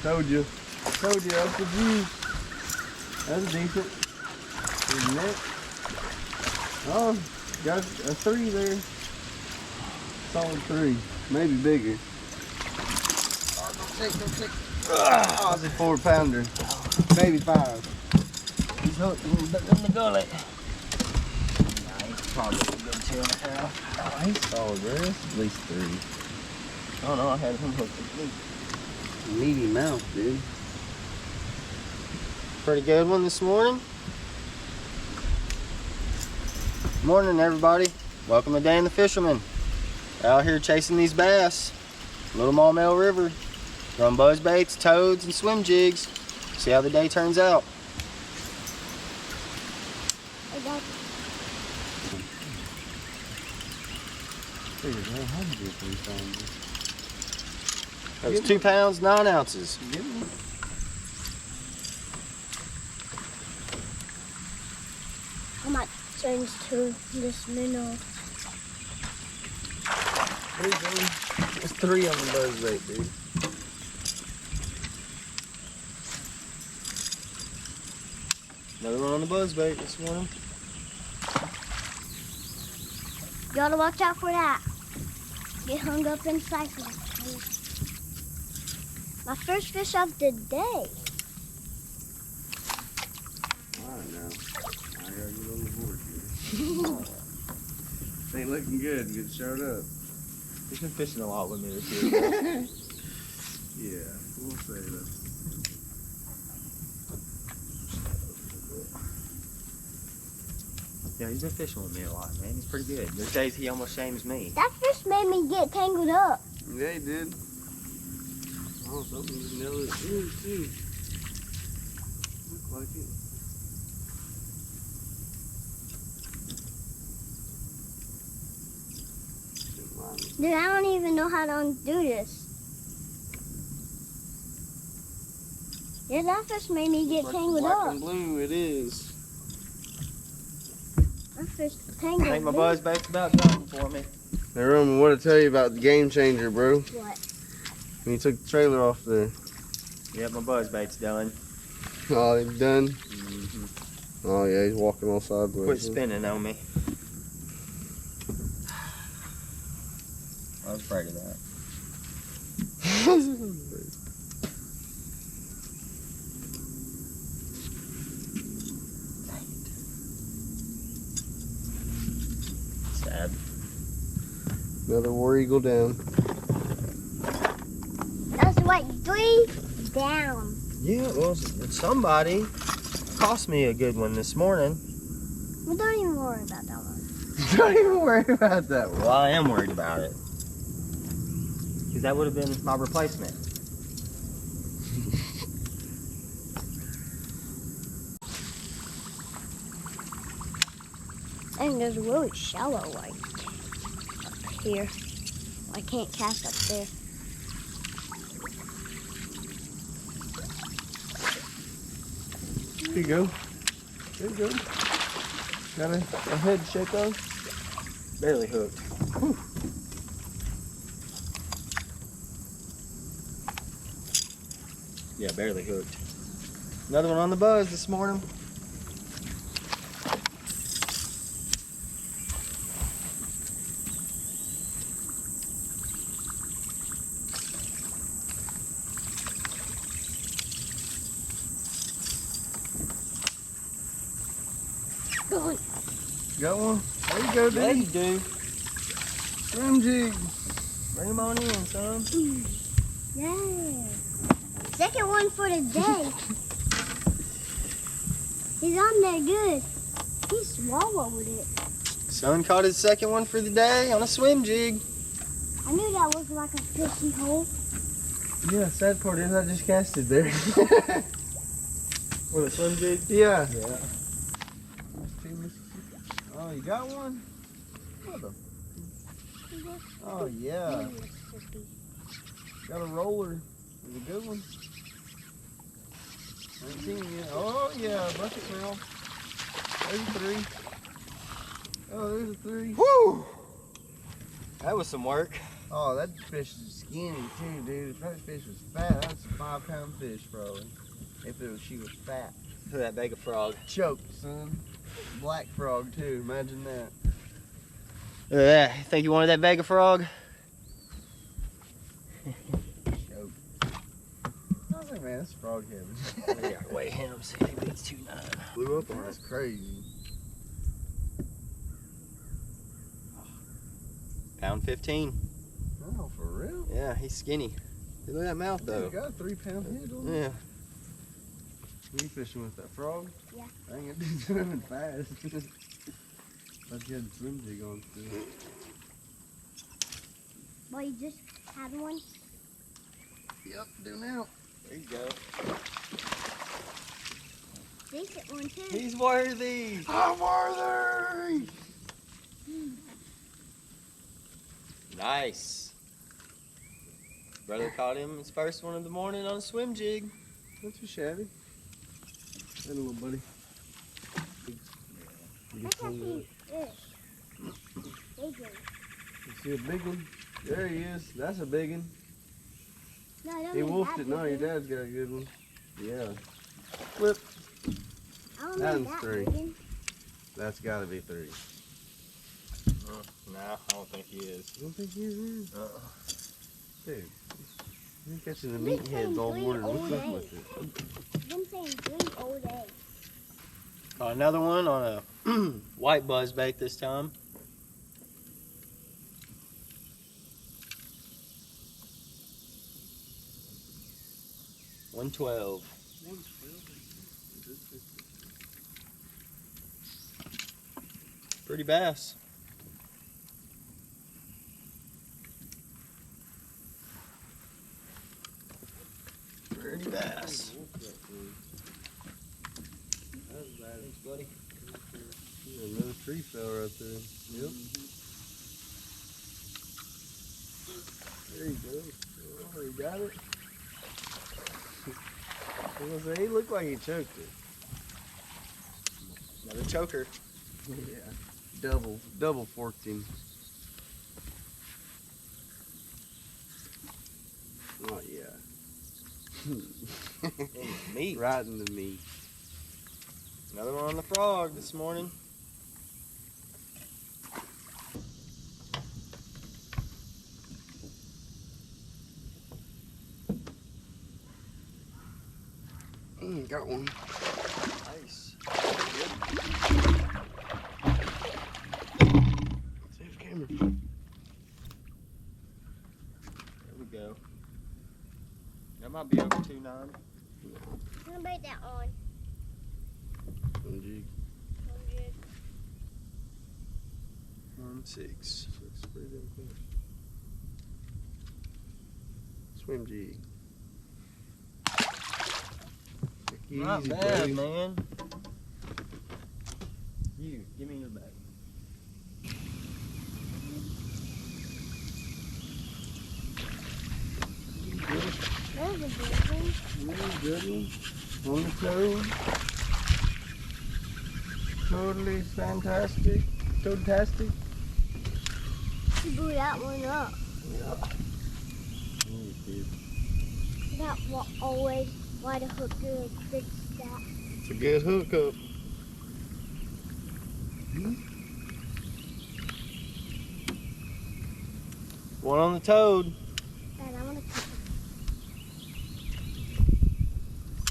Told you, that's the juice. That's decent. Isn't it? Oh, got a 3 there. Solid 3, maybe bigger. Oh, it's a 4-pounder, maybe 5. He's hooked in the gullet. Nah, he's probably a good 2.5. Oh, he's solid, bro. That's at least 3. I don't know, I had him hooked at least. Meaty mouth, dude. Pretty good one this morning. Morning, everybody. Welcome to Dan the Fisherman. Out here chasing these bass. Little Maumelle River. Throwing buzz baits, toads, and swim jigs. See how the day turns out. That was 2 pounds, 9 ounces. I might change to this minnow. There's 3 on the buzz bait, dude. Another one on the buzz bait this morning. You gotta watch out for that. Get hung up in cycles. My first fish of the day. Alright now. I gotta get on the board here. Ain't looking good. Get showed up. He's been fishing a lot with me this year. Yeah, we'll say that. Yeah, he's been fishing with me a lot, man. He's pretty good. There's days he almost shames me. That fish made me get tangled up. Yeah, he did. Oh, something's nailed it too. Look like it. Dude, I don't even know how to undo this. Yeah, that fish made me get tangled black up. and blue it is. That fish tangled I think my me. buzz bait's about done for me. Hey Roman, I want to tell you about the game changer, bro. What? When you took the trailer off there. Yep, my buzz bait's done. Oh, he's done? Mm-hmm. Oh yeah, he's walking all sideways. Quit spinning on me. I was afraid of that. Sad. Another war eagle down. That's what, 3 down. Yeah, well, somebody cost me a good one this morning. Well, don't even worry about that one. Don't even worry about that one. Well, I am worried about it. Because that would have been my replacement. And there's really shallow like up here. I can't cast up there. There you go. There you go. Got a head shake on. Barely hooked. Whew. Yeah, barely hooked. Another one on the buzz this morning. Got one? There you go, dude. Yeah, you do. Swim jig. Bring him on in, son. Yeah. Second one for the day. He's on there good. He swallowed it. Son caught his second one for the day on a swim jig. I knew that looked like a fishy hole. Yeah, sad part is I just casted there. With a swim jig? Yeah. Yeah. Oh, you got one? What the? Oh, yeah. Got a roller. It's a good one. I ain't seen it yet. Oh, yeah. Bucket now. There's a 3. Oh, there's a 3. Woo! That was some work. Oh, that fish is skinny too, dude. If that fish was fat, that's a 5-pound fish, probably. If she was fat. Look at that Vega frog. Choked, son. Black frog too. Imagine that. Look at that. You think you wanted that Vega frog? Choked. I was like, man, that's frog heaven. We gotta weigh him. See if he beats 2.9. Blew up on us crazy. Pound 15. Oh, for real? Yeah, he's skinny. Look at that mouth You though. got a 3-pound head on it. Yeah. You fishing with that frog? Yeah. Dang it, dude, swimming fast. Let's get a swim jig on too. Well, you just had one. Yep, do now. There you go. Decent one too. He's worthy. I'm worthy! Nice. Brother caught him his first one of the morning on a swim jig. Not too shabby. Hey, little buddy. You That's can actually see fish. Big one. You see a big one? There he is. That's a big one. No, I don't He mean wolfed that it. No, your big one. dad's got a good one. Yeah. Flip. I don't That mean one's that 3. big one. That's got to be 3. No, I don't think he is. I don't think he is. Dude. You're catching the Been meatheads all saying morning. three What's up all with it? I've been saying 3 all day. Caught another one on a white buzzbait this time. $112. Pretty bass. Pretty bass. Thanks, buddy. Yeah, another tree fell right there. Yep. There you go. Oh, you got it. I was gonna say, he looked like he choked it. Another choker. Yeah. Double forked him. Oh yeah. Meat. Right in the meat. Another one on the frog this morning. Got one. Nice. Safe camera. There we go. That might be over 2.9. I'm gonna bait that on. One jig. 100. 1.6. Looks pretty damn close. Swim jig. Take it Not easy, bad, buddy. man. You, give me your bag. There's a big one. Really good one. On the toad. Totally fantastic. Toadtastic. You blew that one up. Yeah. Oh, dude. That will always why the hook good fix that. It's a good hookup. One on the toad. Dad, I wanna cut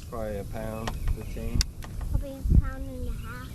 Probably a pound, 15. probably a pound and a half.